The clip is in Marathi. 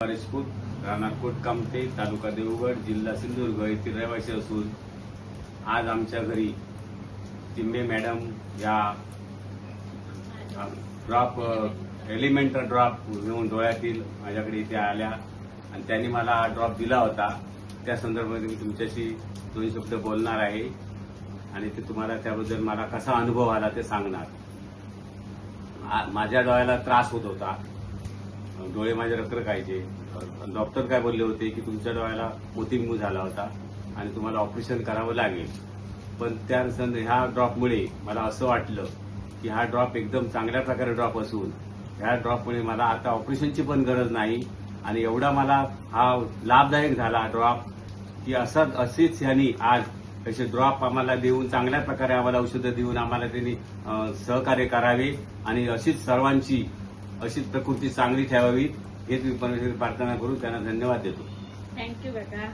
राजपूत राहणार कोटकामते तालुका देवगड जिल्हा सिंधुदुर्ग येथील रहिवासी असून आज आमच्या घरी तिंबे मॅडम या ड्रॉप एलिमेंटल ड्रॉप घेऊन डोळ्यातील माझ्याकडे इथे आल्या आणि त्यांनी मला ड्रॉप दिला होता। त्या संदर्भात मी तुमच्याशी दोन शब्द बोलणार आहे आणि ते तुम्हाला त्याबद्दल मला कसा अनुभव आला ते सांगणार। माझ्या डोळ्याला त्रास होत होता, डोळे माझे रखरखायचे। डॉक्टर काय बोलले होते की तुमच्या डोळ्याला मोतीबिंदू झाला होता आणि तुम्हाला ऑपरेशन करावं लागेल। पण त्या ह्या ड्रॉपमुळे मला असं वाटलं की हा ड्रॉप एकदम चांगल्या प्रकारे ड्रॉप असून ह्या ड्रॉपमुळे मला आता ऑपरेशनची पण गरज नाही आणि एवढा मला हा लाभदायक झाला ड्रॉप की असेच ह्यांनी आज असे ड्रॉप आम्हाला देऊन चांगल्या प्रकारे आम्हाला औषधं देऊन आम्हाला त्यांनी सहकार्य करावे आणि अशीच सर्वांची अशीच प्रकृती चांगली ठेवावी हेच मी परमेश्वरी प्रार्थना करून त्यांना धन्यवाद देतो। थँक्यू बेटा।